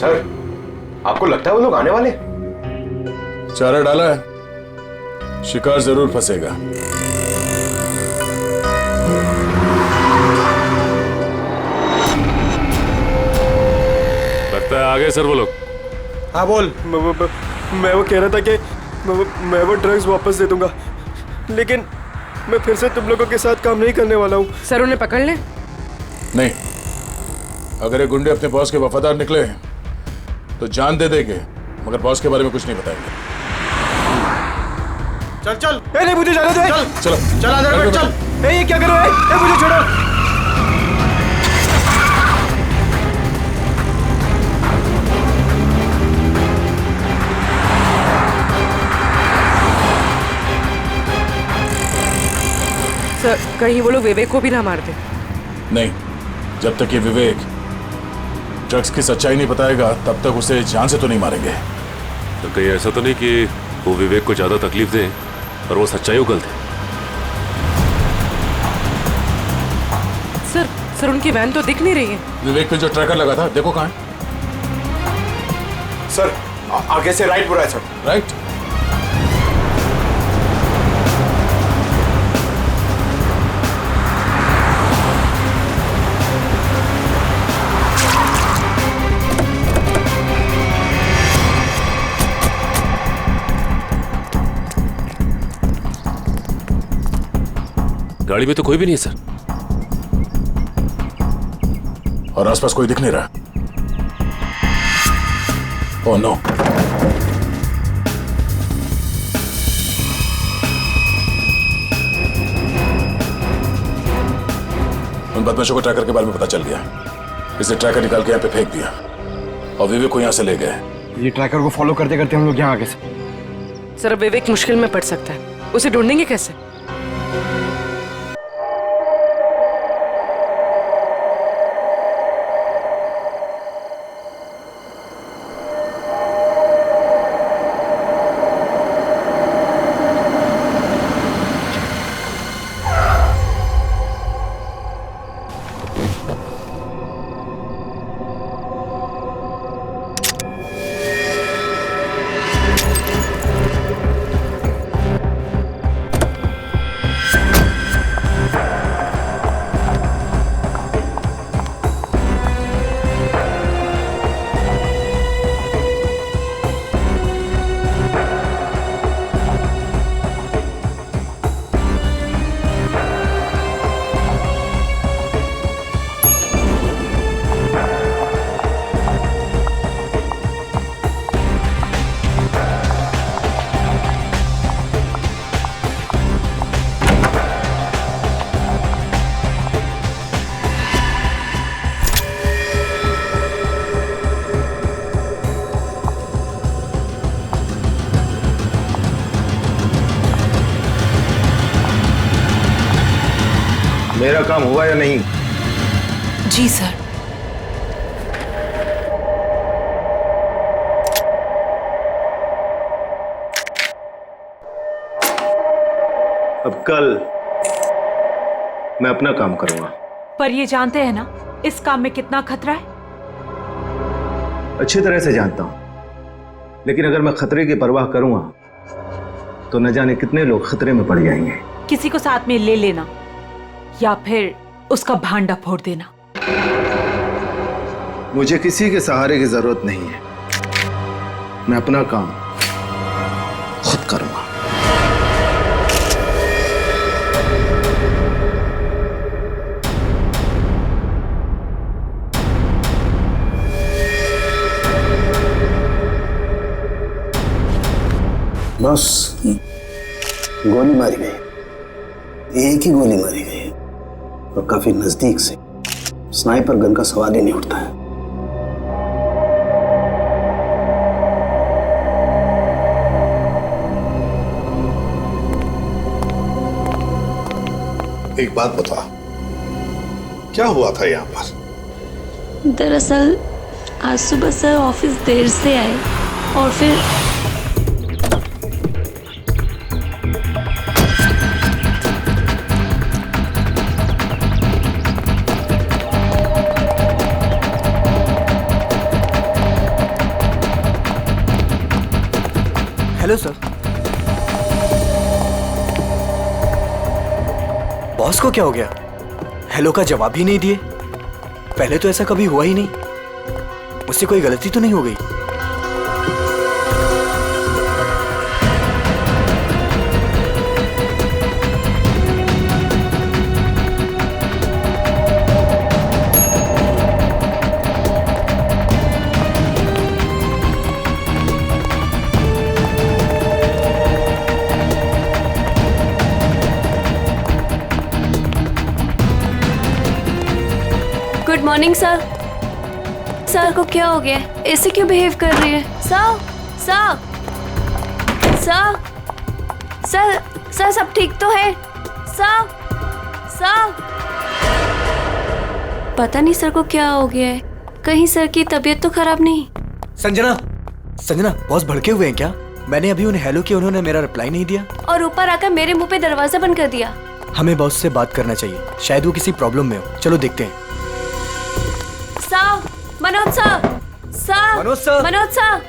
Sir, आपको लगता है वो लोग आने वाले? चारा डाला है, शिकार जरूर फंसेगा। लगता है आ गए सर वो लोग। हाँ बोल। मैं वो कह रहा था कि मैं वो ड्रग्स वापस दे दूंगा, लेकिन मैं फिर से तुम लोगों के साथ काम नहीं करने वाला हूँ। सर उन्हें पकड़ ले। नहीं, अगर ये गुंडे अपने बॉस के वफादार निकले तो जान दे देंगे, मगर बॉस के बारे में कुछ नहीं बताएंगे। चल चल। नहीं, मुझे जाने दे। चलो चल अंदर बैठ, चल। ये क्या कर रहे हो? मुझे छोड़ो। सर कहीं वो लोग विवेक को भी ना मार दे। नहीं, जब तक ये विवेक ड्रग्स की सच्चाई नहीं बताएगा तब तक उसे जान से तो नहीं मारेंगे। तो कहीं ऐसा तो नहीं कि वो विवेक को ज्यादा तकलीफ दे और वो सच्चाई उगल दे? सर उनकी वैन तो दिख नहीं रही है। विवेक पे जो ट्रैकर लगा था देखो कहाँ है। सर आगे से राइट बुरा है सर। राइट। गाड़ी में तो कोई भी नहीं है सर। और आसपास कोई दिख नहीं रहा। Oh no. उन बदमाशों को ट्रैकर के बारे में पता चल गया। इसे ट्रैकर निकाल के यहाँ पे फेंक दिया और विवेक को यहाँ से ले गए। ये ट्रैकर को फॉलो करते करते हम लोग यहाँ आगे से। सर विवेक मुश्किल में पड़ सकता है, उसे ढूंढेंगे कैसे? मेरा काम हुआ या नहीं? जी सर। अब कल मैं अपना काम करूंगा। पर ये जानते हैं ना इस काम में कितना खतरा है? अच्छी तरह से जानता हूं, लेकिन अगर मैं खतरे की परवाह करूंगा तो न जाने कितने लोग खतरे में पड़ जाएंगे। किसी को साथ में ले लेना या फिर उसका भांडा फोड़ देना। मुझे किसी के सहारे की जरूरत नहीं है। मैं अपना काम खुद करूंगा। बस गोली मारी गई, एक ही गोली मारी गई और काफी नजदीक से। स्नाइपर गन का सवाल ही नहीं उठता है। एक बात बता, क्या हुआ था यहाँ पर? दरअसल आज सुबह सर ऑफिस देर से आए और फिर हेलो सर। बॉस को क्या हो गया? हेलो का जवाब ही नहीं दिए। पहले तो ऐसा कभी हुआ ही नहीं। मुझसे कोई गलती तो नहीं हो गई? Good morning sir. सर को क्या हो गया? ऐसे क्यों बिहेव कर रही है? Sir sir sir sir sir सब ठीक तो है? सर सर पता नहीं सर को क्या हो गया है। कहीं सर की तबीयत तो खराब नहीं? संजना, संजना बॉस भड़के हुए हैं क्या? मैंने अभी उन्हें हेलो किया, उन्होंने मेरा रिप्लाई नहीं दिया और ऊपर आकर मेरे मुंह पे दरवाजा बंद कर दिया। हमें बॉस से बात करना चाहिए, शायद वो किसी प्रॉब्लम में हो। चलो देखते हैं। Sir, Manoj sir, sir, Manoj sir, Manoj sir,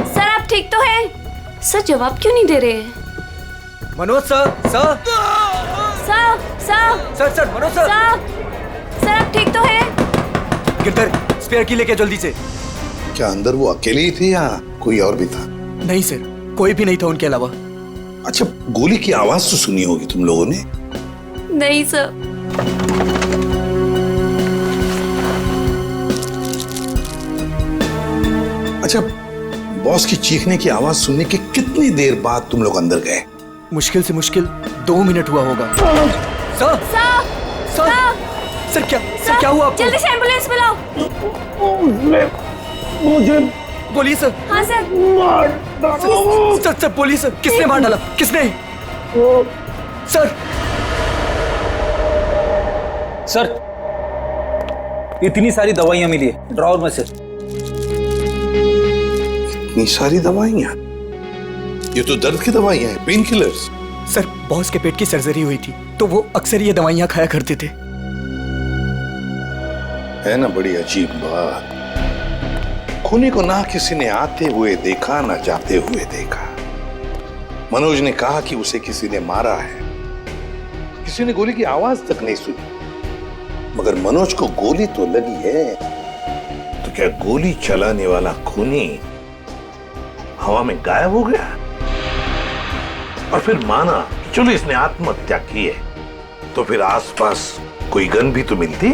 sir आप ठीक तो हैं? सर जवाब क्यों नहीं दे रहे हैं? Manoj sir, sir, sir, sir, sir, sir, Manoj sir, sir आप ठीक तो हैं? गिरधर, स्पेयर की लेके जल्दी से। क्या अंदर वो अकेले ही थे या कोई और भी था? नहीं सर, कोई भी नहीं था उनके अलावा। अच्छा, गोली की आवाज तो सुनी होगी तुम लोगों ने? नहीं सर। अच्छा, बॉस की चीखने की आवाज सुनने के कितनी देर बाद तुम लोग अंदर गए? मुश्किल से मुश्किल 2 मिनट हुआ होगा। सर, सर, सर, सर क्या हुआ आपको? जल्दी से एम्बुलेंस बुलाओ। मुझे बोलिए सर। हाँ सर। सर बोलिए सर, किसने मार डाला? किसने? सर, सर इतनी सारी दवाइयां मिली है ड्रॉवर में से। इतनी सारी दवाइयां? ये तो दर्द की दवाइयां हैं, पेन किलर्स। सर बॉस के पेट की सर्जरी हुई थी तो वो अक्सर ये दवाइयां खाया करते थे। है ना बड़ी अजीब बात। खूनी को ना किसी ने आते हुए देखा ना जाते हुए देखा। मनोज ने कहा कि उसे किसी ने मारा है, किसी ने गोली की आवाज तक नहीं सुनी। मगर मनोज को गोली तो लगी है, तो क्या गोली चलाने वाला खूनी हवा में गायब हो गया? और फिर माना कि चलो इसने आत्महत्या की है, तो फिर आसपास कोई गन भी तो मिलती।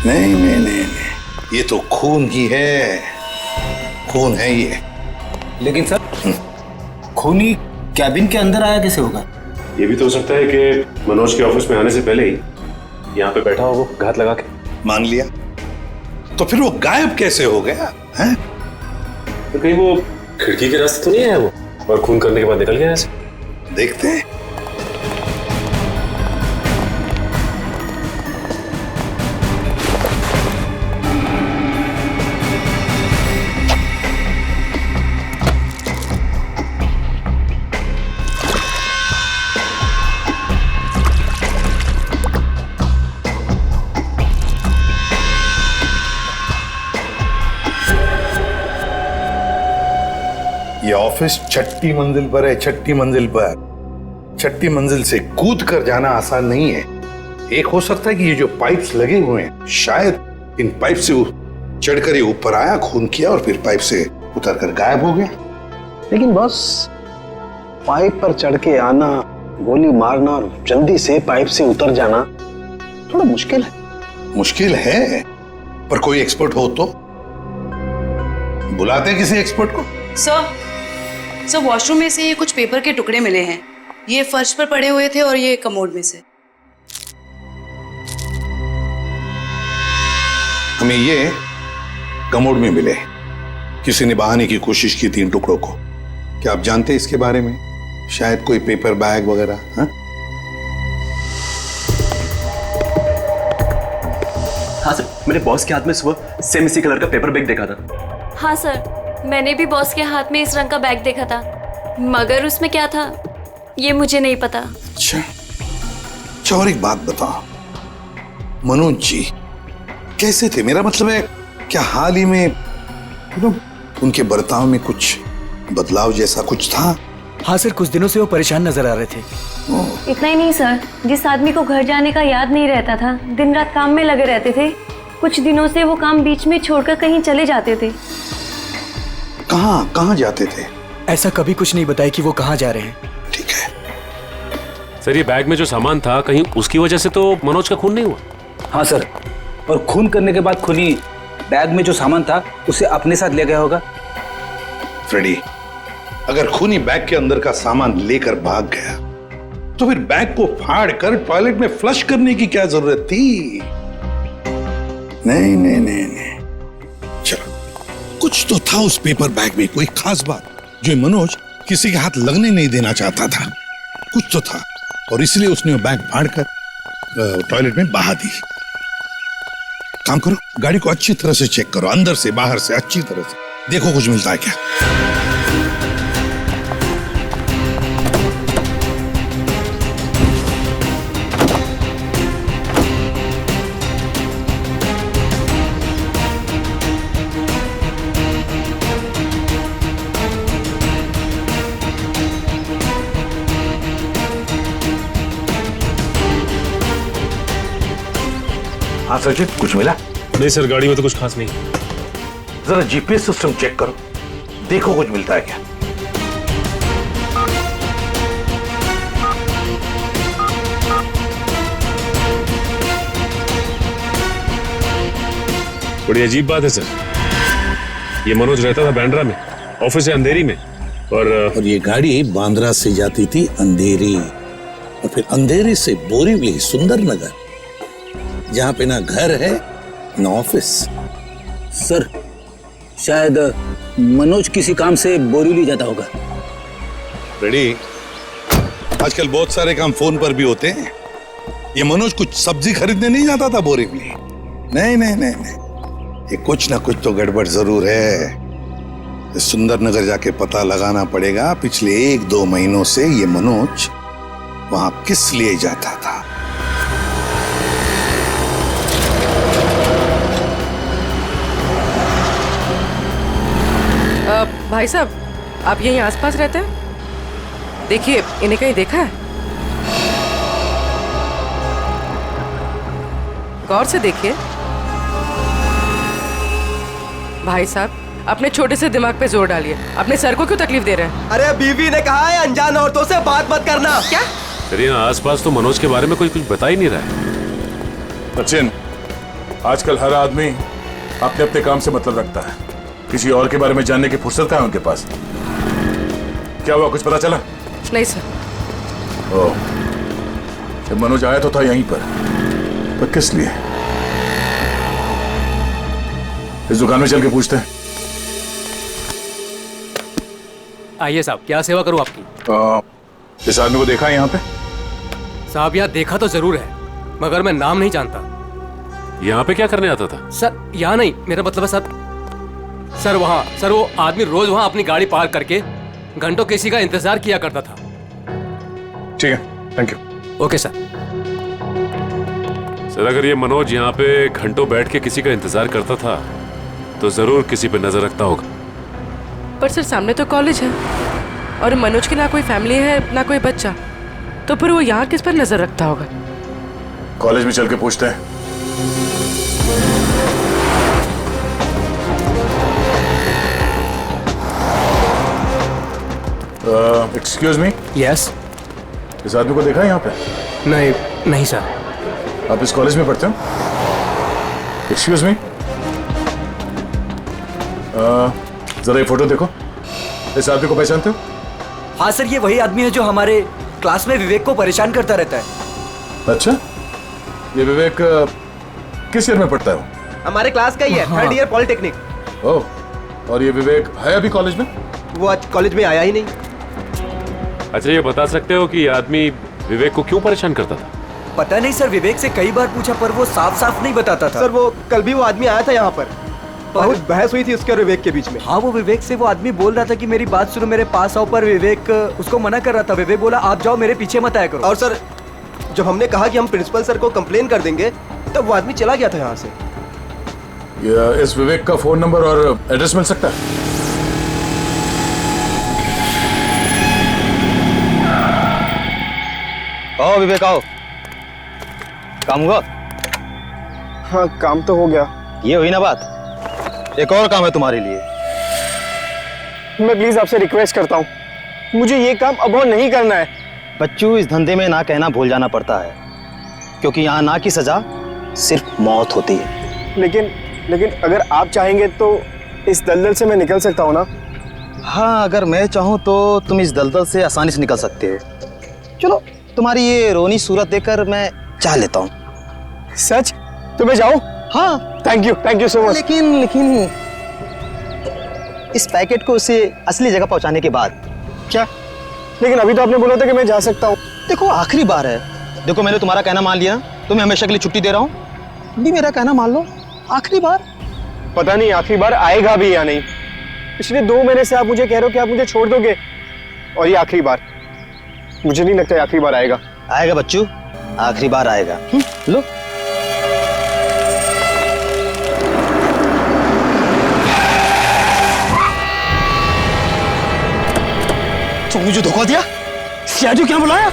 नहीं, ये तो खून ही है, खून है ये। लेकिन सर खूनी कैबिन के अंदर आया कैसे होगा? ये भी तो हो सकता है कि मनोज के ऑफिस में आने से पहले ही यहाँ पे बैठा हो वो घात लगा के। मान लिया, तो फिर वो गायब कैसे हो गया है? तो कहीं वो खिड़की के रास्ते तो नहीं आया वो और खून करने के बाद निकल गया ऐसे? देखते हैं। ये ऑफिस 6ठी मंजिल पर है, 6ठी मंजिल पर। 6ठी मंजिल से कूद कर जाना आसान नहीं है। एक हो सकता है कि ये जो पाइप्स लगे हुए हैं, शायद इन पाइप से चढ़कर ये ऊपर आया, खून किया और फिर पाइप से उतरकर गायब हो गया। लेकिन बस पाइप पर चढ़ के आना, गोली मारना और जल्दी से पाइप से उतर जाना थोड़ा मुश्किल है। मुश्किल है, पर कोई एक्सपर्ट हो तो बुलाते हैं किसी एक्सपर्ट को। सर वॉशरूम में से ये कुछ पेपर के टुकड़े मिले हैं। ये फर्श पर पड़े हुए थे और ये कमोड में से। हमें ये कमोड में मिले। किसी ने बहाने की कोशिश की थी इन टुकड़ों को। क्या आप जानते हैं इसके बारे में? शायद कोई पेपर बैग वगैरह। हाँ सर, मैंने बॉस के हाथ में सुबह सेम इसी कलर का पेपर बैग देखा था। हाँ सर, मैंने भी बॉस के हाथ में इस रंग का बैग देखा था, मगर उसमें क्या था ये मुझे नहीं पता। अच्छा और एक बात बताओ, मनोज जी कैसे थे? मेरा मतलब है क्या हाल ही में उनके बर्ताव में कुछ बदलाव जैसा कुछ था? हाँ सर, कुछ दिनों से वो परेशान नजर आ रहे थे। इतना ही नहीं सर, जिस आदमी को घर जाने का याद नहीं रहता था, दिन रात काम में लगे रहते थे, कुछ दिनों से वो काम बीच में छोड़कर कहीं चले जाते थे। कहाँ जाते थे? ऐसा कभी कुछ नहीं बताया कि वो कहाँ जा रहे हैं। ठीक है सर, ये बैग में जो सामान था कहीं उसकी वजह से तो मनोज का खून नहीं हुआ? हाँ सर, और खून करने के बाद खूनी बैग में जो सामान था उसे अपने साथ ले गया होगा। फ्रेडी, अगर खूनी बैग के अंदर का सामान लेकर भाग गया तो फिर बैग को फाड़ कर टॉयलेट में फ्लश करने की क्या जरूरत थी? नहीं नहीं नहीं नहीं, चलो कुछ तो था उस पेपर बैग में, कोई खास बात जो मनोज किसी के हाथ लगने नहीं देना चाहता था। कुछ तो था और इसलिए उसने वो बैग फाड़कर टॉयलेट में बहा दी। काम करो, गाड़ी को अच्छी तरह से चेक करो, अंदर से बाहर से अच्छी तरह से देखो कुछ मिलता है क्या। हाँ सचिन, कुछ मिला? नहीं सर, गाड़ी में तो कुछ खास नहीं। जरा जीपीएस सिस्टम चेक करो, देखो कुछ मिलता है क्या। बड़ी अजीब बात है सर, ये मनोज रहता था बांद्रा में, ऑफिस है अंधेरी में, और ये गाड़ी बांद्रा से जाती थी अंधेरी, और फिर अंधेरी से बोरीवली, सुंदर नगर, जहां पे ना घर है ना ऑफिस। सर शायद मनोज किसी काम से बोरीवली जाता होगा। रेडी, आजकल बहुत सारे काम फोन पर भी होते हैं। ये मनोज कुछ सब्जी खरीदने नहीं जाता था बोरीवली? नहीं नहीं नहीं नहीं, ये कुछ ना कुछ तो गड़बड़ जरूर है। सुंदर नगर जाके पता लगाना पड़ेगा पिछले 1-2 महीनों से ये मनोज वहां किस लिए जाता था। भाई साहब, आप यहीं आसपास रहते हैं? देखिए, इन्हें कहीं देखा है? गौर से देखिए। भाई साहब, अपने छोटे से दिमाग पे जोर डालिए। अपने सर को क्यों तकलीफ दे रहे हैं? अरे बीवी ने कहा है अनजान औरतों से बात मत करना। क्या? सर यहाँ आसपास तो मनोज के बारे में कोई कुछ बता ही नहीं रहा है। सचिन, आजकल हर आदमी अपने अपने काम से मतलब रखता है, किसी और के बारे में जानने की फुर्सत कहाँ है उनके पास? क्या हुआ, कुछ पता चला? नहीं सर। ओह, जब मनोज आया तो था यहीं पर किस लिए? इस दुकान में चल के पूछते हैं। आइए साहब, क्या सेवा करूं आपकी? इस आदमी को देखा है यहाँ पे? साहब यहाँ देखा तो जरूर है, मगर मैं नाम नहीं जानता। यहाँ पे क्या करने आता था? सर यहाँ नहीं, मेरा मतलब है सर वहाँ, सर वो आदमी रोज वहाँ अपनी गाड़ी पार्क करके घंटों किसी का इंतजार किया करता था। ठीक है, thank you. Okay sir. Sir अगर ये मनोज यहाँ पे घंटों बैठ के किसी का इंतजार करता था तो जरूर किसी पे नजर रखता होगा। पर सर सामने तो कॉलेज है और मनोज की ना कोई फैमिली है ना कोई बच्चा, तो फिर वो यहाँ किस पर नजर रखता होगा? कॉलेज में चल के पूछते हैं। Excuse me. यस। इस आदमी को देखा है यहाँ पे? नहीं सर। आप इस कॉलेज में पढ़ते हो? एक्सक्यूज मी, जरा ये फोटो देखो। इस आदमी को पहचानते हो? हाँ सर, ये वही आदमी है जो हमारे क्लास में विवेक को परेशान करता रहता है। अच्छा, ये विवेक किस ईयर में पढ़ता है? हमारे क्लास का ही है, 3rd ईयर पॉलिटेक्निक। ओह, और ये विवेक है अभी कॉलेज में? वो आज कॉलेज में आया ही नहीं। अच्छा, ये बता सकते हो कि ये आदमी विवेक को क्यों परेशान करता था? पता नहीं सर, विवेक से कई बार पूछा पर वो साफ साफ नहीं बताता था। सर वो कल भी वो आदमी आया था यहाँ पर, बहुत बहस हुई थी उसके और विवेक के बीच में। हाँ, वो विवेक से वो आदमी बोल रहा था कि मेरी बात सुनो, मेरे पास आओ, पर विवेक उसको मना कर रहा था। विवेक बोला आप जाओ, मेरे पीछे मत आया करो। और सर, जब हमने कहा कि हम प्रिंसिपल सर को कंप्लेन कर देंगे, तब वो आदमी चला गया था यहाँ से। इस विवेक का फोन नंबर और एड्रेस मिल सकता है? आओ विवेक आओ, काम हुआ? हाँ, काम तो हो गया। ये हुई ना बात, एक और काम है तुम्हारे लिए। मैं प्लीज आपसे रिक्वेस्ट करता हूँ, मुझे ये काम अब और नहीं करना है। बच्चू, इस धंधे में ना कहना भूल जाना पड़ता है, क्योंकि यहाँ ना की सजा सिर्फ मौत होती है। लेकिन अगर आप चाहेंगे तो इस दलदल से मैं निकल सकता हूँ ना? हाँ, अगर मैं चाहूँ तो तुम इस दलदल से आसानी से निकल सकते हो। चलो, तुम्हारी ये रोनी सूरत देखकर मैं चाह लेता हूँ। सच? तो मैं जाऊँ? हाँ। Thank you so much. लेकिन इस पैकेट को उसे असली जगह पहुँचाने के बाद। क्या? लेकिन अभी तो आपने बोला था कि मैं जा सकता हूँ। देखो, आखिरी बार है। देखो, मैंने तुम्हारा कहना मान लिया, तुम्हें हमेशा के लिए छुट्टी दे रहा हूँ। भी मेरा कहना मान लो, आखिरी बार। पता नहीं आखिरी बार आएगा भी या नहीं। पिछले 2 महीने से आप मुझे कह रहे हो कि आप मुझे छोड़ दोगे, और ये आखिरी बार। मुझे नहीं लगता आखिरी बार आएगा। आएगा बच्चू, आखिरी बार आएगा। लो। तुम मुझे धोखा दिया? सियाजू क्या बुलाया?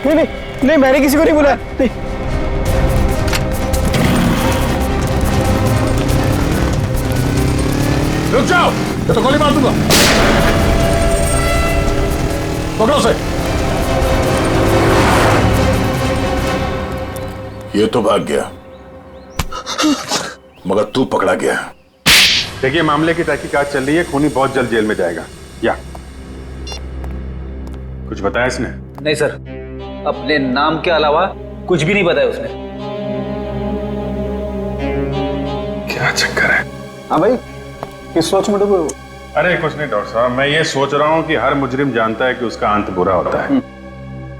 नहीं, मैंने किसी को नहीं बुलाया। नहीं। रुक जाओ, ये तो गोली मार दूंगा। पकड़ो उसे। ये तो भाग गया, मगर तू पकड़ा गया। देखिए, मामले की तहकीकात चल रही है, खूनी बहुत जल्द जेल में जाएगा। या कुछ बताया इसने? नहीं सर, अपने नाम के अलावा कुछ भी नहीं बताया उसने। क्या चक्कर है? हाँ भाई, किस सोच में डूबे हो? अरे कुछ नहीं डॉक्टर साहब, मैं ये सोच रहा हूँ कि हर मुजरिम जानता है कि उसका अंत बुरा होता है,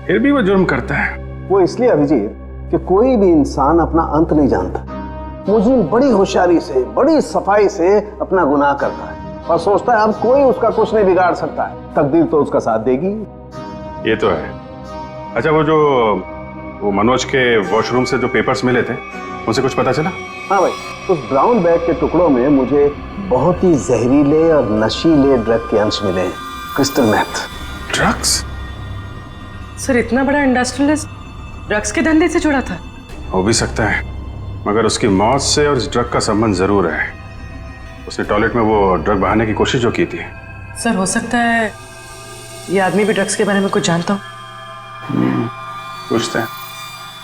फिर भी वो जुर्म करता है। वो इसलिए अभिजीत कि कोई भी इंसान अपना अंत नहीं जानता। मुजरिम बड़ी होशियारी से, बड़ी सफाई से अपना गुनाह करता है और सोचता है अब कोई उसका कुछ नहीं बिगाड़ सकता है। तकदीर तो उसका साथ देगी। ये तो है। अच्छा, वो मनोज के वॉशरूम से जो पेपर्स मिले थे, उनसे कुछ पता चला? हाँ भाई, उस ब्राउन बैग के टुकड़ों में मुझे बहुत ही जहरीले और नशीले ड्रग के अंश मिले हैं। Crystal math. ड्रग्स? सर, इतना बड़ा इंडस्ट्रियलिस्ट ड्रग्स के धंधे से जुड़ा था? हो भी सकता है, मगर उसकी मौत से और इस ड्रग का संबंध जरूर है। उसने टॉयलेट में वो ड्रग बहाने की कोशिश जो की थी। सर, हो सकता है ये आदमी भी ड्रग्स के बारे में कुछ जानता हो। पूछते हैं।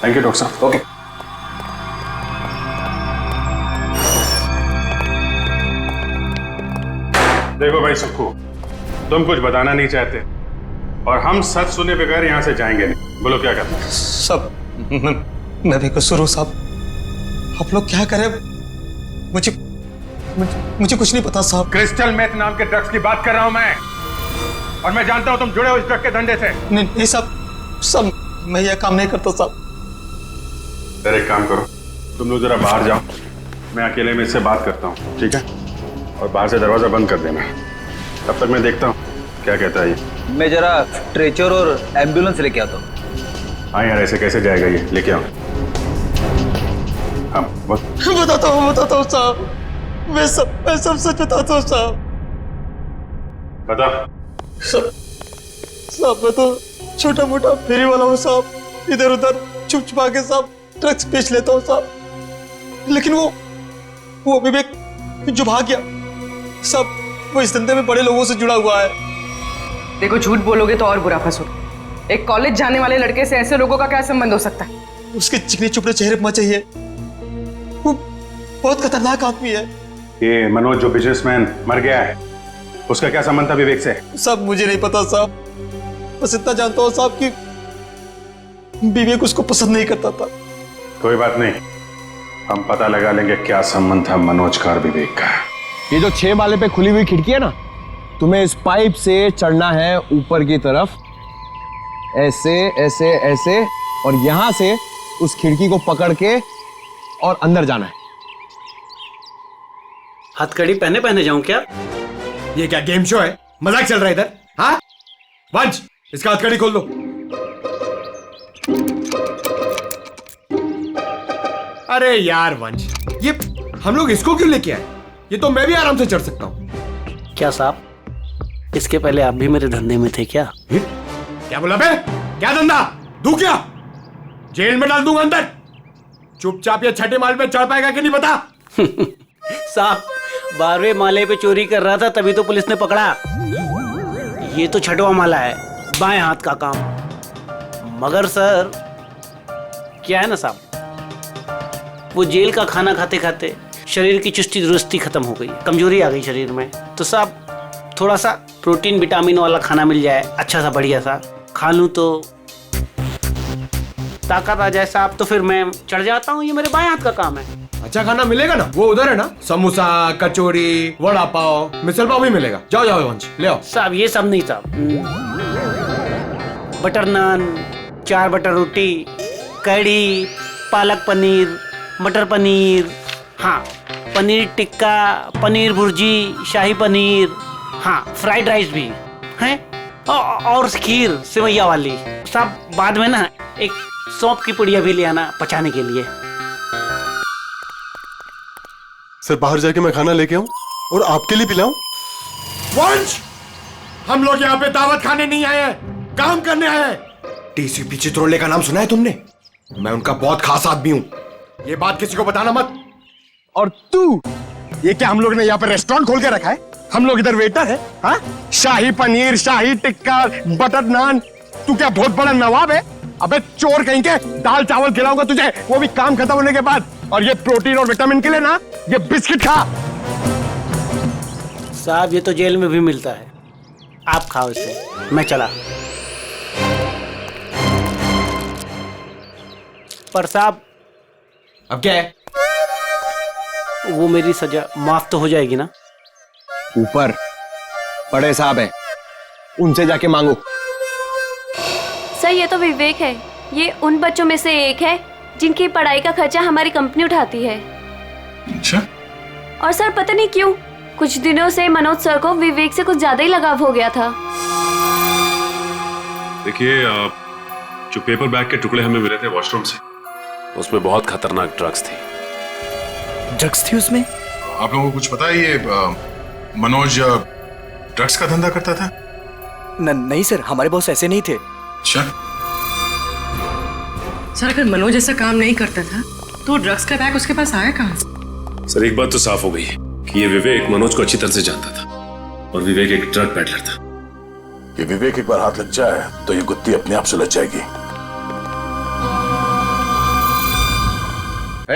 थैंक यू डॉक्टर साहब। ओके। देखो भाई सुक्खू, तुम कुछ बताना नहीं चाहते और हम सच सुने बगैर यहाँ से जाएंगे नहीं। बोलो क्या करना है? सब मैं भी कसूर हूँ साहब। आप लोग क्या करें? मुझे कुछ नहीं पता साहब। क्रिस्टल मेथ नाम के ड्रग्स की बात कर रहा हूँ मैं, और मैं जानता हूँ तुम जुड़े हो इस ड्रग के धंधे से। नहीं साहब, मैं यह काम नहीं करता साहब। फिर एक काम करो, तुम लोग जरा बाहर जाओ, मैं अकेले में इससे बात करता हूँ, ठीक है? और बाहर से दरवाजा बंद कर देना। तब तक मैं देखता हूँ क्या कहता है ये। मैं जरा स्ट्रेचर और एम्बुलेंस लेके आता हूँ। हाँ यार, ऐसे कैसे जाएगा ये? लेके आओ। हाँ बताता हूँ साहब, मैं सब सच बताता हूँ साहब। बता। साहब, मैं तो छोटा मोटा फेरी वाला हूँ साहब, इधर उधर छुप छुपा के साहब ड्रग्स बेच लेता हूँ साहब। लेकिन वो विवेक जो भाग गया साहब, वो इस धंधे में बड़े लोगों से जुड़ा हुआ है। देखो, झूठ बोलोगे तो और बुरा फंसोगे। एक कॉलेज जाने वाले लड़के से ऐसे लोगों का क्या संबंध हो सकता है? उसके चिकने चुपड़े चेहरे पर चाहिए, वो बहुत खतरनाक आदमी है। ये मनोज जो बिजनेसमैन मर गया है, उसका क्या संबंध था विवेक से? सब मुझे नहीं पता साहब, बस इतना जानता हूँ साहब कि विवेक उसको पसंद नहीं करता था। कोई बात नहीं, हम पता लगा लेंगे क्या संबंध था मनोज का और विवेक का। ये जो 6 माले पे खुली हुई खिड़की है ना, तुम्हें इस पाइप से चढ़ना है ऊपर की तरफ, ऐसे ऐसे ऐसे, और यहां से उस खिड़की को पकड़ के और अंदर जाना है। हथकड़ी पहने पहने जाऊं क्या? ये क्या गेम शो है? मजाक चल रहा है इधर? हाँ वंश, इसका हथकड़ी खोल दो। अरे यार वंश, ये हम लोग इसको क्यों लेके आए? ये तो मैं भी आराम से चढ़ सकता हूँ। क्या साहब, इसके पहले आप भी मेरे धंधे में थे क्या? क्या बोला बे? क्या धंधा? दू क्या? जेल में डाल दूंगा अंदर। चुपचाप ये छठे माल पे चढ़ पाएगा कि नहीं बता? साहब 12वें माले पे चोरी कर रहा था तभी तो पुलिस ने पकड़ा। ये तो छठवां माला है, बाएं हाथ का काम। मगर सर क्या है ना साहब, वो जेल का खाना खाते खाते शरीर की चुस्ती दुरुस्ती खत्म हो गई, कमजोरी आ गई शरीर में। तो साहब थोड़ा सा प्रोटीन विटामिन वाला खाना मिल जाए, अच्छा सा बढ़िया सा खा लूं तो ताकत आ जाए साहब, तो फिर मैं चढ़ जाता हूँ। ये मेरे बाएं हाथ का काम है। अच्छा खाना मिलेगा ना? वो उधर है ना, समोसा, कचौरी, वड़ा पाव, मिसल पाव भी मिलेगा। जाओ जाओ वंश, ले आओ। साहब ये सब नहीं साहब, बटर नान, 4 बटर रोटी, कढ़ी, पालक पनीर, मटर पनीर, हाँ पनीर टिक्का, पनीर भुर्जी, शाही पनीर, हाँ फ्राइड राइस भी है, और खीर सेवैया वाली। साहब बाद में ना एक सौंफ की पुड़िया भी ले आना पचाने के लिए। सर बाहर जाके मैं खाना लेके आऊं और आपके लिए पिलाऊं? वंश, हम लोग यहाँ पे दावत खाने नहीं आए हैं, काम करने आए हैं। टीसीपी चित्रोले का नाम सुना है तुमने? मैं उनका बहुत खास आदमी हूँ, ये बात किसी को बताना मत। और तू, ये क्या हम लोग ने यहाँ पे रेस्टोरेंट खोल के रखा है? हम लोग इधर वेटर है? हाँ, शाही पनीर, शाही टिक्का, बटर नान। तू क्या बहुत बड़ा नवाब है? अबे चोर कहीं के, दाल चावल खिलाऊंगा तुझे, वो भी काम खत्म होने के बाद। और ये प्रोटीन और विटामिन के लिए ना, ये बिस्किट खा। साहब ये तो जेल में भी मिलता है, आप खाओ इसे, मैं चला। पर साहब अब क्या है? वो मेरी सजा माफ तो हो जाएगी ना? ऊपर बड़े साहब हैं, उनसे जाके मांगो। सर ये तो विवेक है, ये उन बच्चों में से एक है जिनकी पढ़ाई का खर्चा हमारी कंपनी उठाती है। अच्छा? और सर पता नहीं क्यों कुछ दिनों से मनोज सर को विवेक से कुछ ज्यादा ही लगाव हो गया था। देखिए जो पेपर बैग के टुकड़े हमें मिले थे वॉशरूम से, उसमें बहुत खतरनाक ड्रग्स थी। ड्रग्स थी उसमें? आप लोगों को कुछ पता है ये मनोज ड्रग्स का धंधा करता था? नहीं सर, हमारे बॉस ऐसे नहीं थे। अच्छा। सर अगर मनोज ऐसा काम नहीं करता था तो ड्रग्स का बैग उसके पास आया कहाँ से? सर एक बात तो साफ हो गई है कि ये विवेक मनोज को अच्छी तरह से जानता था और विवेक एक ड्रग पैडलर था। ये विवेक एक बार हाथ लग जाए तो ये गुत्ती अपने आप सुलझ जाएगी।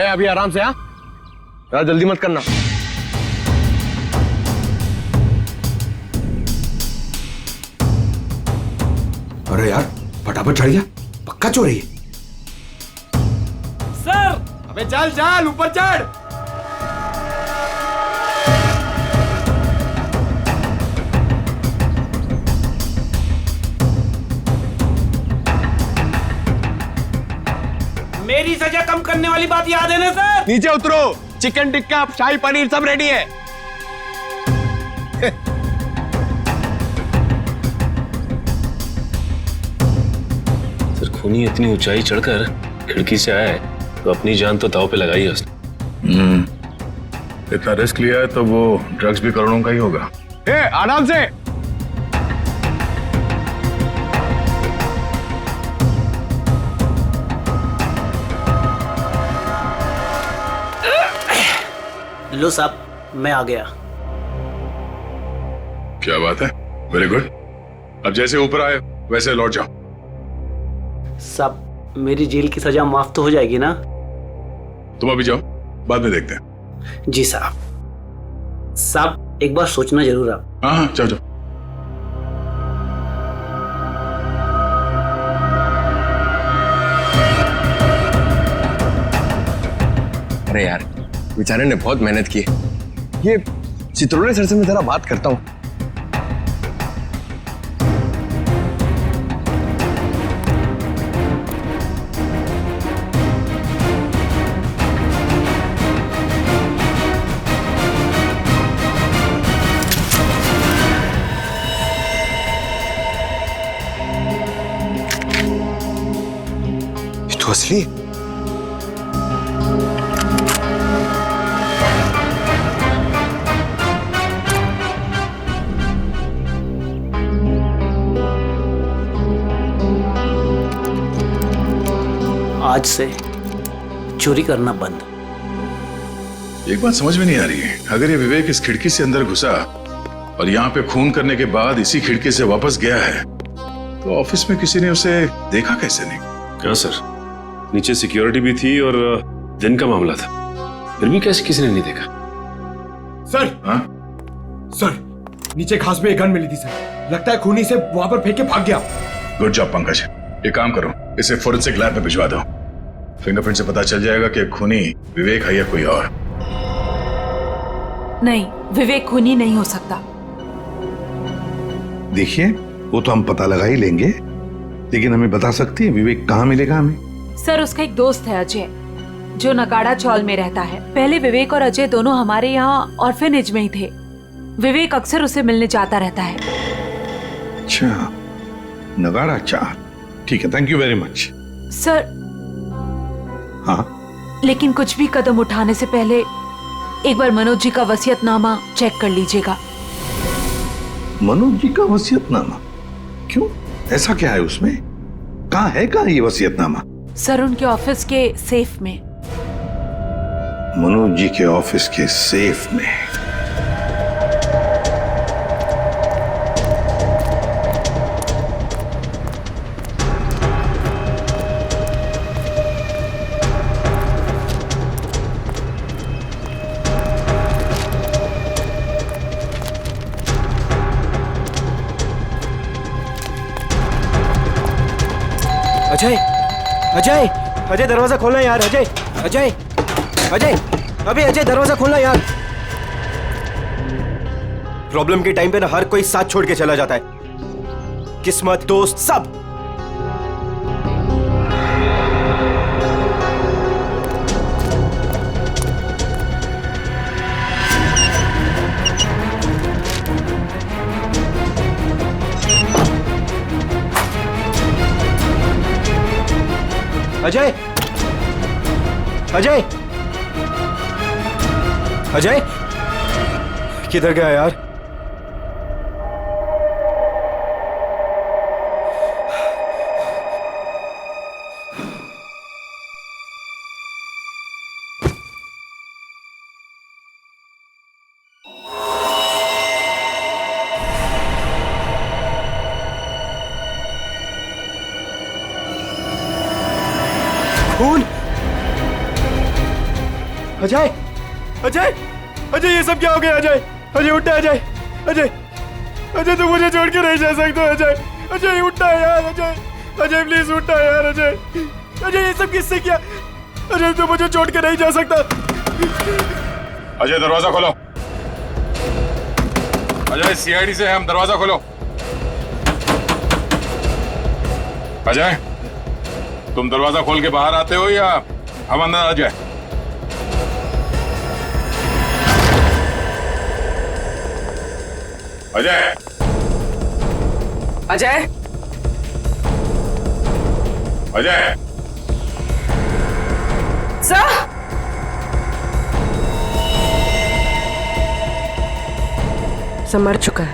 अभी आराम से, हाँ यार, जल्दी मत करना। अरे यार फटाफट चढ़ जा, पक्का चोरी है। सर अबे चल चल ऊपर चढ़। मेरी सजा कम करने वाली बात याद है ना सर? नीचे उतरो, चिकन टिक्का, शाही पनीर सब रेडी है। सर खूनी इतनी ऊंचाई चढ़कर खिड़की से आया है तो अपनी जान तो दांव पे लगाई है उसने। इतना रिस्क लिया है तो वो ड्रग्स भी करोड़ों का ही होगा। आराम से। लो साहब मैं आ गया। क्या बात है, वेरी गुड। अब जैसे ऊपर आए वैसे लौट जाओ। साहब मेरी जेल की सजा माफ तो हो जाएगी ना? तुम अभी जाओ, बाद में देखते हैं। जी साहब। साहब एक बार सोचना जरूर आप। हाँ हाँ जाओ जाओ। अरे यार बेचारे ने बहुत मेहनत की है। ये चित्रोले सर से मैं जरा बात करता हूँ। तू असली? आज से चोरी करना बंद। एक बात समझ में नहीं आ रही है, अगर ये विवेक इस खिड़की से अंदर घुसा और यहाँ पे खून करने के बाद इसी खिड़की से वापस गया है, तो ऑफिस में किसी ने उसे देखा कैसे नहीं? क्या सर, नीचे सिक्योरिटी भी थी और दिन का मामला था, फिर भी कैसे किसी ने नहीं देखा? सर, हाँ? सर, नीचे घास में एक गन मिली थी सर, लगता है खूनी से वहां पर फेंक के भाग गया। गुड जॉब पंकज, एक काम करो, इसे फोरेंसिक लैब में भिजवा दो। फिंगरप्रिंट से पता चल जाएगा कि खूनी विवेक है या कोई और। नहीं, विवेक खूनी नहीं हो सकता। देखिए, वो तो हम पता लगा ही लेंगे, लेकिन हमें बता सकती है विवेक कहाँ मिलेगा हमें? सर, उसका एक दोस्त है अजय, जो नगाड़ा चौल में रहता है। पहले विवेक और अजय दोनों हमारे यहाँ ऑर्फेनेज में ही थे। विवेक अक्सर उसे मिलने जाता रहता है। अच्छा, नगाड़ा चाल, ठीक है, thank you very much. Sir, हाँ, लेकिन कुछ भी कदम उठाने से पहले एक बार मनोज जी का वसीयतनामा चेक कर लीजिएगा। मनोज जी का वसीयतनामा? क्यों, ऐसा क्या है उसमें? कहाँ है, कहाँ ये वसीयतनामा? सर, उनके ऑफिस के सेफ में। मनोज जी के ऑफिस के सेफ में? अजय, अजय, अजय दरवाजा खोलना यार। अजय, अजय, अजय, अबे अजय दरवाजा खोलना यार। प्रॉब्लम के टाइम पे ना हर कोई साथ छोड़ के चला जाता है, किस्मत, दोस्त, सब। अजय, अजय, अजय, किधर गया यार? खून? अजय, अजय, अजय, ये सब क्या हो गया? अजय, अजय उठा, अजय, अजय, अजय तू मुझे छोड़ के नहीं जा सकता। अजय, अजय उठा यार। अजय, अजय प्लीज उठा यार। अजय, अजय ये सब किससे किया? अजय तू मुझे छोड़ के नहीं जा सकता। अजय दरवाजा खोलो। अजय, सीआईडी से हम, दरवाजा खोलो। अजय, तुम दरवाजा खोल के बाहर आते हो या हम अंदर आ जाए? अजय, अजय, अजय, सर, सब मर चुका है।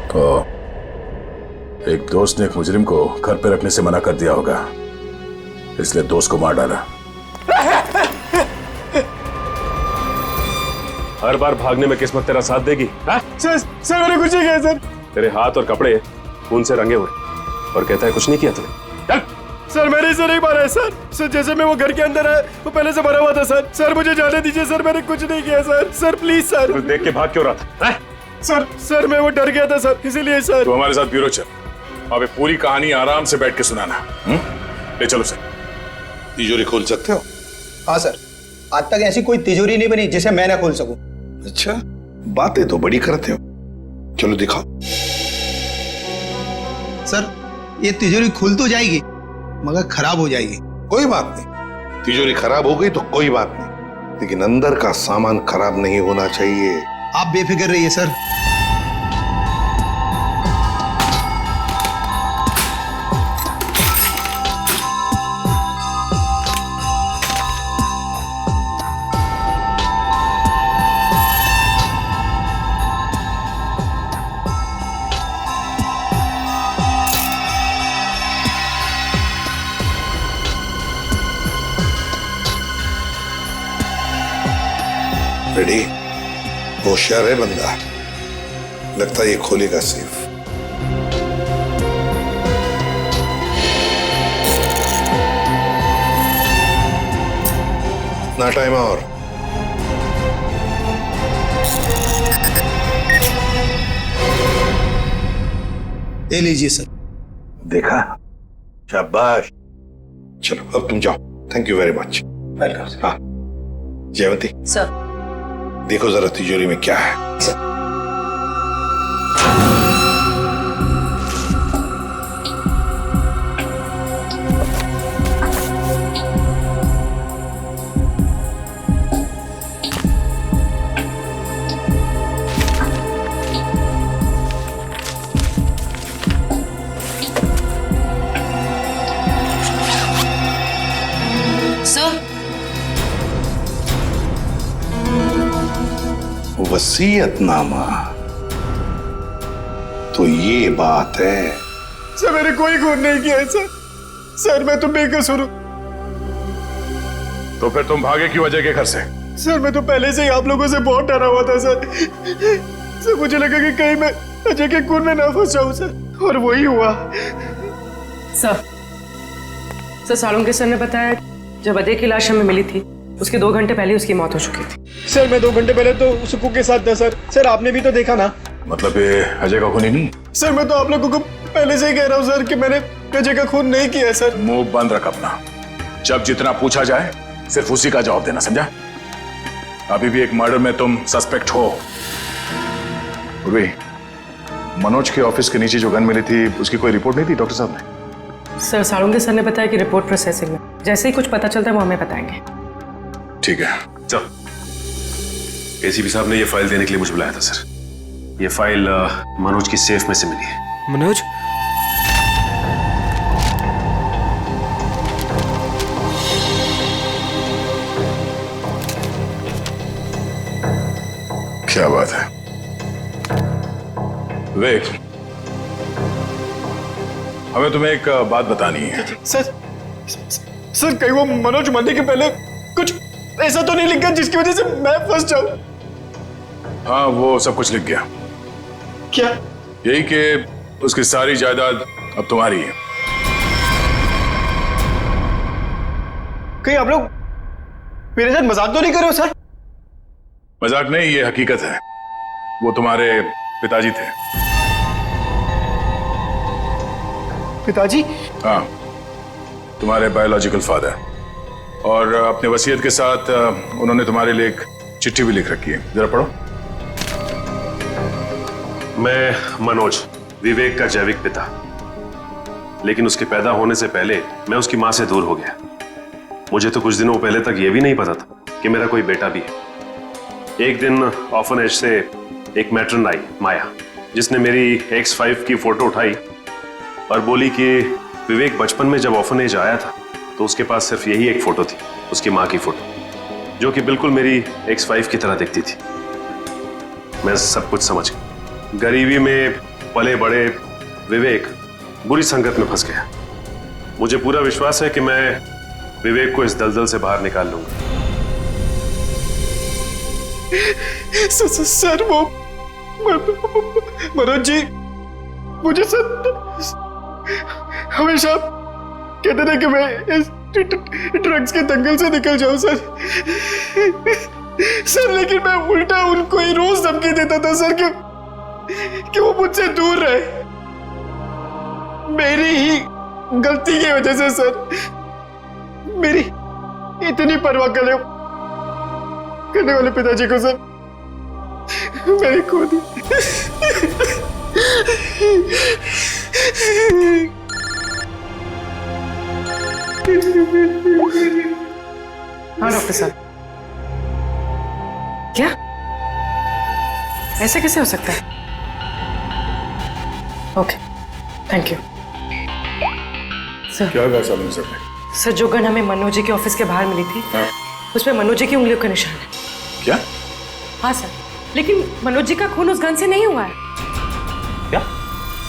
तो एक दोस्त ने एक मुजरिम को घर पे रखने से मना कर दिया होगा, इसलिए दोस्त को मार डाला। हर बार भागने में किस्मत तेरा साथ देगी? सर, सर मैंने कुछ नहीं किया सर। तेरे हाथ और कपड़े खून से रंगे हुए और कहता है कुछ नहीं किया तूने। चल। सर मैंने इसे नहीं मारा है सर। सर जैसे मैं वो घर के अंदर है वो पहले से मरा हुआ था सर। सर मुझे जाने दीजिए सर, मैंने कुछ नहीं किया सर। Sir please sir. तू देख के भाग क्यों रहा था? सर, सर मैं वो डर गया था सर, इसीलिए सर। तू हमारे साथ ब्यूरो चल, अबे पूरी कहानी आराम से बैठ के सुनाना। ले चलो सर। तिजोरी खोल सकते हो? हाँ सर, आज तक ऐसी कोई तिजोरी नहीं बनी जिसे मैं ना खोल सकूं। अच्छा, बातें तो बड़ी करते हो, चलो दिखाओ। सर ये तिजोरी खुल तो जाएगी मगर खराब हो जाएगी। कोई बात नहीं, तिजोरी खराब हो गई तो कोई बात नहीं, लेकिन अंदर का सामान खराब नहीं होना चाहिए। आप बेफिक्र रहिए सर। रेडी? होशियार है बंदा, लगता है ये खोलेगा सेफ। ना टाइम और। ये लीजिए सर। देखा, शाबाश। चलो अब तुम जाओ। Thank you very much. Welcome. हाँ जयवंती सर, देखो जरा तिजोरी में क्या है। सर। वसीयतनामा, तो ये बात है। सर मैंने कोई खून नहीं किया है सर। सर मैं तो बेकसूर हूं। तो फिर तुम भागे क्यों अजय के घर से? सर मैं तो पहले से ही आप लोगों से बहुत डरा हुआ था सर। सर मुझे लगा कि कहीं मैं अजय के खून में ना फंस जाऊं सर, और वही हुआ। सर सालुंके सर ने बताया जब अजय की लाश हमें मिली थी उसके 2 घंटे पहले उसकी मौत हो चुकी थी। सर मैं 2 घंटे पहले तो सुकू के साथ था सर। सर आपने भी तो देखा ना। मतलब ये अजय का खून ही नहीं? सर मैं तो आप लोगों को पहले से ही कह रहा हूँ सर कि मैंने अजय का खून नहीं किया सर। मुंह बंद रख अपना। जब जितना पूछा जाए सिर्फ उसी का जवाब देना, समझा? अभी भी एक मर्डर में तुम सस्पेक्ट हो। उर्वी, मनोज के ऑफिस के नीचे जो गन मिली थी उसकी कोई रिपोर्ट नहीं थी डॉक्टर साहब ने? सर सालुंके सर ने बताया कि रिपोर्ट प्रोसेसिंग में, जैसे ही कुछ पता चलता है वो हमें बताएंगे। ठीक है, चल। एसीपी साहब ने ये फाइल देने के लिए मुझे बुलाया था सर। ये फाइल मनोज की सेफ में से मिली है। मनोज? क्या बात है विवेक, हमें तुम्हें एक बात बतानी है। सर कहीं वो मनोज मरने के पहले कुछ ऐसा तो नहीं लिख गया जिसकी वजह से मैं फंस जाऊं? हाँ वो सब कुछ लिख गया। क्या? यही कि उसकी सारी जायदाद अब तुम्हारी है। कहीं आप लोग मेरे साथ मजाक तो नहीं कर रहे हो सर? मजाक नहीं, ये हकीकत है। वो तुम्हारे पिताजी थे। पिताजी? हाँ, तुम्हारे बायोलॉजिकल फादर। और अपने वसीयत के साथ उन्होंने तुम्हारे लिए एक चिट्ठी भी लिख रखी है, जरा पढ़ो। मैं मनोज, विवेक का जैविक पिता, लेकिन उसके पैदा होने से पहले मैं उसकी मां से दूर हो गया। मुझे तो कुछ दिनों पहले तक यह भी नहीं पता था कि मेरा कोई बेटा भी है। एक दिन ऑर्फनेज से एक मैट्रन आई, माया, जिसने मेरी X5 की फोटो उठाई और बोली कि विवेक बचपन में जब ऑर्फनेज आया था तो उसके पास सिर्फ यही एक फोटो थी, उसकी मां की फोटो, जो कि बिल्कुल मेरी X5 की तरह दिखती थी। मैं सब कुछ समझ गया। गरीबी में पले बड़े विवेक बुरी संगत में फंस गया। मुझे पूरा विश्वास है कि मैं विवेक को इस दलदल से बाहर निकाल लूंगा। सर वो मनोज जी मुझे सर हमेशा कहते थे कि मैं इस ड्रग्स के दंगल से निकल जाऊं सर। सर लेकिन मैं उल्टा उनको ही रोज धमकी देता था सर कि वो मुझसे दूर रहे। मेरी ही गलती की वजह से सर मेरी इतनी परवाह करने वाले पिताजी को सर मैंने खो दी। हाँ डॉक्टर साहब, क्या ऐसे कैसे हो सकता है? Okay thank you sir. क्या कहा सालुंके सर ने? सर जो गन हमें मनोज जी के ऑफिस के बाहर मिली थी, हाँ? उसमें मनोज जी की उंगलियों का निशान है। क्या? हाँ सर, लेकिन मनोज जी का खून उस गन से नहीं हुआ है। क्या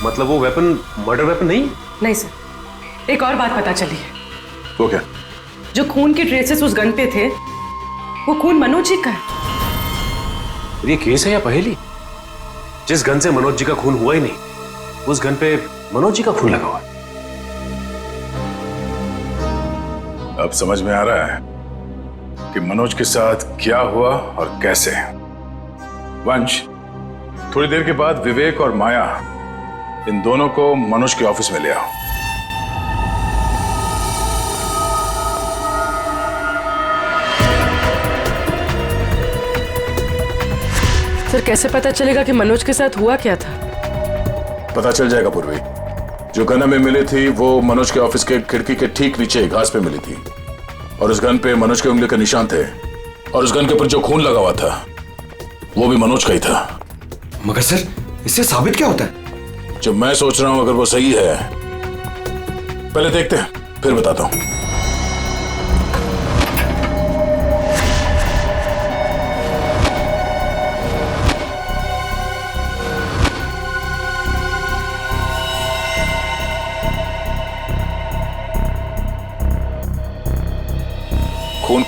मतलब वो वेपन मर्डर वेपन नहीं? नहीं सर, एक और बात पता चली है। वो क्या? जो खून के ट्रेसेस उस गन पे थे वो खून मनोज जी का है। ये केस है या पहेली? जिस गन से मनोज जी का खून हुआ ही नहीं, उस गन पे मनोज जी का खून लगा हुआ। अब समझ में आ रहा है कि मनोज के साथ क्या हुआ और कैसे। वंश, थोड़ी देर के बाद विवेक और माया इन दोनों को मनोज के ऑफिस में ले आओ। सर कैसे पता चलेगा कि मनोज के साथ हुआ क्या था? पता चल जाएगा पूर्वी। जो गन हमें मिली थी वो मनोज के ऑफिस के खिड़की के ठीक नीचे घास पे मिली थी, और उस गन पे मनोज के उंगली के निशान थे, और उस गन के ऊपर जो खून लगा हुआ था वो भी मनोज का ही था। मगर सर, इससे साबित क्या होता है? जो मैं सोच रहा हूं अगर वो सही है, पहले देखते हैं फिर बताता हूं। खून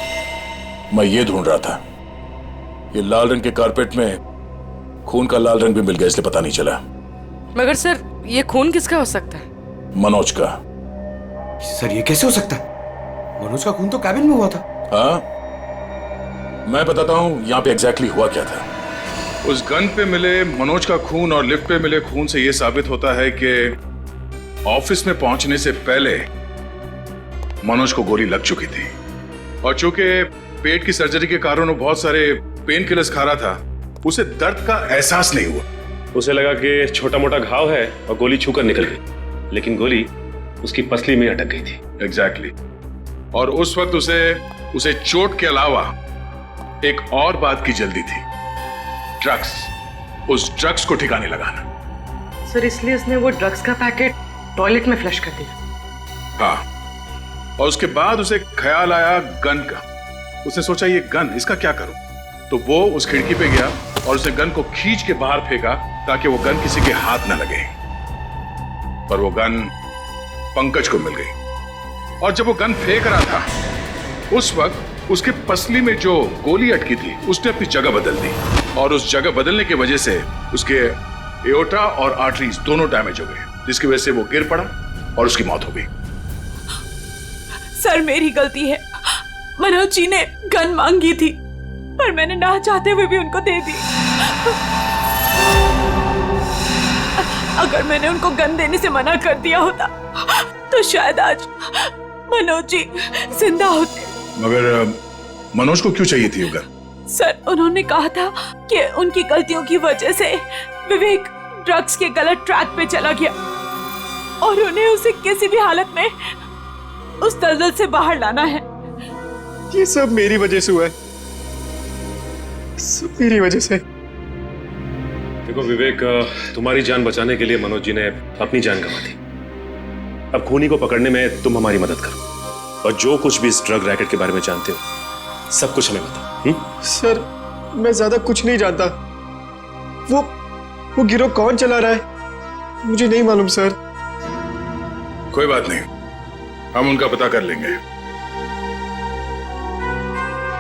मैं ये ढूंढ रहा था। ये लाल रंग के कारपेट में खून का लाल रंग भी मिल गया, इसलिए पता नहीं चला। मगर सर ये खून किसका हो सकता है? मनोज का। सर ये कैसे हो सकता है? मनोज का खून तो कैबिन में हुआ था। हाँ, मैं बताता हूं यहां पे एग्जैक्टली हुआ क्या था। उस गन पे मिले मनोज का खून और लिफ्ट पे मिले खून से यह साबित होता है कि ऑफिस में पहुंचने से पहले मनोज को गोली लग चुकी थी, और चूंकि पेट की सर्जरी के कारण वो बहुत सारे पेन किलर्स खा रहा था, उसे दर्द का एहसास नहीं हुआ। उसे लगा कि छोटा मोटा घाव है और गोली छूकर निकल गई, लेकिन गोली उसकी पसली में अटक गई थी। एग्जैक्टली। और उस वक्त उसे चोट के अलावा एक और बात की जल्दी थी, ड्रग्स। उस ड्रग्स को ठिकाने लगाना। सर इसलिए उसने वो ड्रग्स का पैकेट टॉयलेट में फ्लश कर दिया। हाँ, और उसके बाद उसे ख्याल आया गन का। उसने सोचा ये गन, इसका क्या करूं? तो वो उस खिड़की पे गया और उसने गन को खींच के बाहर फेंका ताकि वो गन किसी के हाथ न लगे। पर वो गन पंकज को मिल गई, और जब वो गन फेंक रहा था उस वक्त उसके पसली में जो गोली अटकी थी उसने अपनी जगह बदल दी, और उस जगह बदलने की वजह से उसके एओर्टा और आर्टरीज दोनों डैमेज हो गए, जिसकी वजह से वो गिर पड़ा और उसकी मौत हो गई। सर मेरी गलती है। मनोज जी ने गन मांगी थी, पर मैंने ना चाहते हुए भी उनको दे दी। अगर मैंने उनको गन देने से मना कर दिया होता तो शायद आज मनोज जी जिंदा होते। मगर मनोज को क्यों चाहिए थी वो गन? सर उन्होंने कहा था कि उनकी गलतियों की वजह से विवेक ड्रग्स के गलत ट्रैक पे चला गया, और उन्हें उसे किसी भी हालत में उस दलदल से बाहर लाना है। ये सब मेरी वजह से हुआ है, सब मेरी वजह से। देखो विवेक, तुम्हारी जान बचाने के लिए मनोज जी ने अपनी जान गंवा दी। अब खूनी को पकड़ने में तुम हमारी मदद करो, और जो कुछ भी इस ड्रग रैकेट के बारे में जानते हो सब कुछ हमें बताओ। सर मैं ज्यादा कुछ नहीं जानता। वो गिरोह कौन चला रहा है मुझे नहीं मालूम सर। कोई बात नहीं, हम उनका पता कर लेंगे।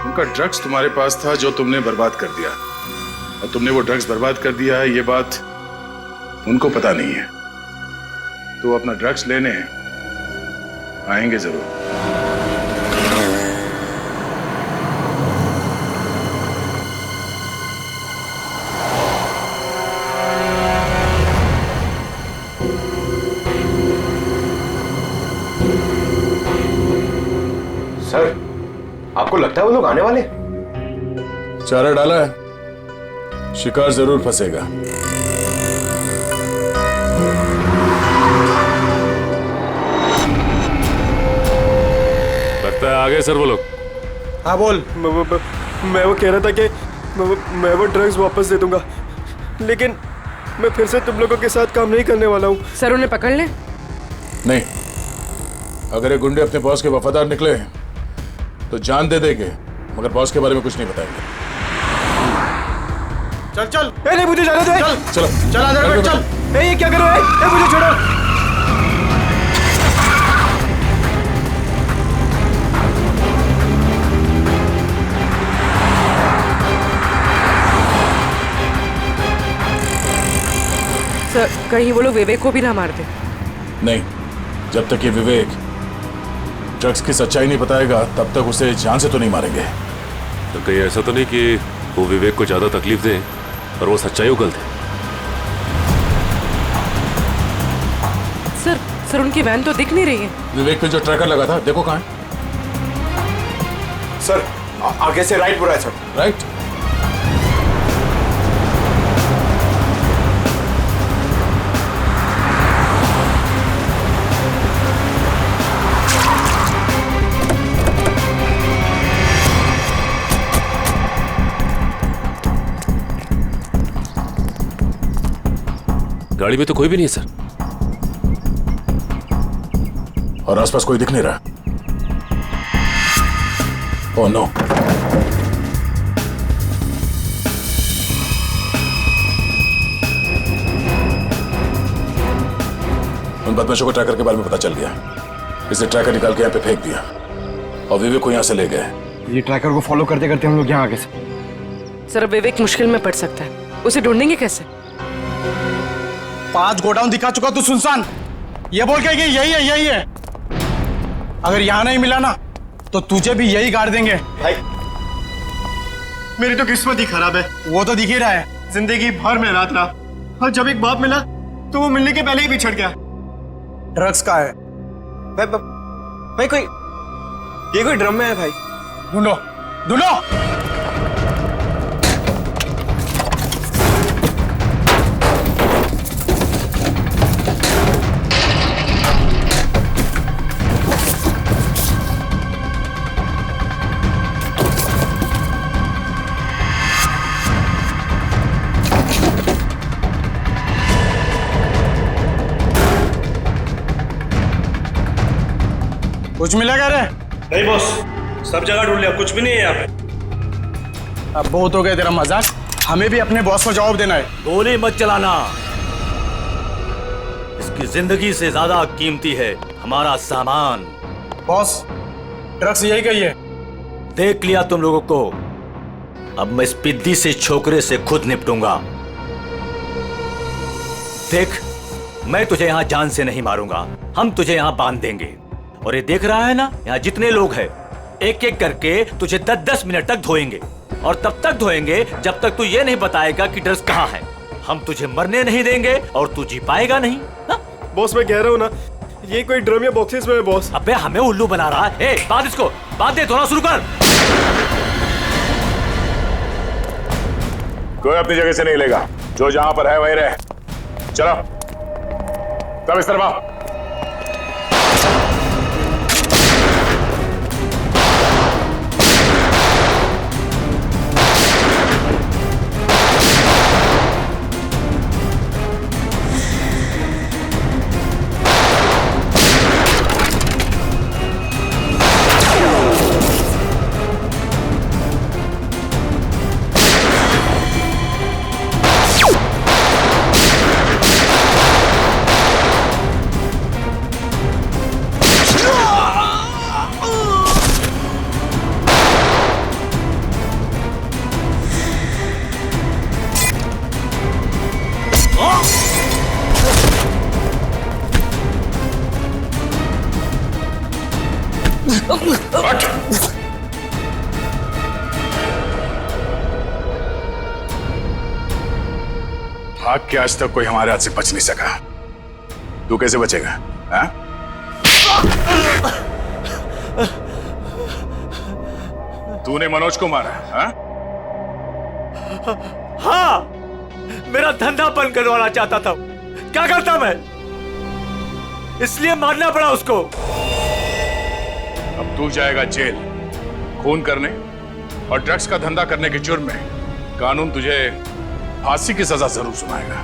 उनका ड्रग्स तुम्हारे पास था जो तुमने बर्बाद कर दिया, और तुमने वो ड्रग्स बर्बाद कर दिया है ये बात उनको पता नहीं है, तो अपना ड्रग्स लेने आएंगे जरूर। सर आपको लगता है वो लोग आने वाले? चारा डाला है, शिकार जरूर फंसेगा। लगता है आ गए सर वो लोग। हाँ बोल। मैं वो कह रहा था कि मैं वो ड्रग्स वापस दे दूंगा, लेकिन मैं फिर से तुम लोगों के साथ काम नहीं करने वाला हूँ। सर उन्हें पकड़ ले। नहीं, अगर ये गुंडे अपने बॉस के वफादार निकले तो जान दे देंगे, मगर बॉस के बारे में कुछ नहीं बताएंगे। चल चल। नहीं मुझे जाने दे। चल चलो चल अंदर चल। ये क्या कर रहे हो? मुझे छोड़ो। सर कहीं वो लोग विवेक को भी ना मार दे। नहीं, जब तक ये विवेक ड्रग्स की सच्चाई नहीं बताएगा तब तक उसे जान से तो नहीं मारेंगे। तो कहीं ऐसा तो नहीं कि वो विवेक को ज्यादा तकलीफ दे और वो सच्चाई उगल दे। सर उनकी वैन तो दिख नहीं रही है। विवेक पे जो ट्रैकर लगा था देखो कहाँ है। सर आगे से राइट बुरा है सर। राइट। गाड़ी में तो कोई भी नहीं है सर। और आसपास कोई दिख नहीं रहा। Oh no. उन बदमाशों को ट्रैकर के बारे में पता चल गया। इसे ट्रैकर निकाल के यहाँ पे फेंक दिया और विवेक को यहाँ से ले गए। ये ट्रैकर को फॉलो करते करते हम लोग यहाँ आगे से। सर विवेक मुश्किल में पड़ सकता है, उसे ढूंढेंगे कैसे? 5 गोडाउन दिखा चुका तू सुनसान, ये बोल के यही है। अगर यहाँ नहीं मिला ना तो तुझे भी यही गाड़ देंगे। भाई मेरी तो किस्मत ही खराब है। वो तो दिख ही रहा है। जिंदगी भर में रात रहा और जब एक बाप मिला तो वो मिलने के पहले ही बिछड़ गया। ड्रग्स का है भाई कोई ड्रम में है भाई। ढूंढो। कुछ मिलेगा रे? नहीं बॉस, सब जगह ढूंढ लिया, कुछ भी नहीं है यहाँ पे। अब बहुत हो गया तेरा मजाक, हमें भी अपने बॉस को जवाब देना है। गोली मत चलाना, इसकी जिंदगी से ज्यादा कीमती है हमारा सामान। बॉस ड्रग्स यही कही है। देख लिया तुम लोगों को, अब मैं इस पिद्दी से छोकरे से खुद निपटूंगा। देख, मैं तुझे यहां जान से नहीं मारूंगा, हम तुझे यहां बांध देंगे। और ये देख रहा है ना, यहाँ जितने लोग हैं एक एक करके तुझे 10-10 मिनट तक धोएंगे, और तब तक धोएंगे जब तक तू ये नहीं बताएगा कि ड्रग्स कहाँ है। हम तुझे मरने नहीं देंगे और तू जी पाएगा नहीं। बॉस मैं कह रहा हूँ ना, ये कोई ड्रम या बॉक्सेस में है बॉस। अबे हमें उल्लू बना रहा है। बात इसको बात दे, धोना शुरू कर। कोई अपनी जगह से नहीं लेगा, जो जहां पर है वहीं रहे। चलो सब इस तरफ आओ। भाग के आज तक कोई हमारे हाथ से बच नहीं सका, तू कैसे बचेगा? हाँ? तूने मनोज को मारा? हाँ? हाँ, मेरा धंधा बंद करवाना चाहता था। क्या करता मैं? इसलिए मारना पड़ा उसको। अब तू जाएगा जेल, खून करने और ड्रग्स का धंधा करने के जुर्म में। कानून तुझे फांसी की सजा जरूर सुनाएगा।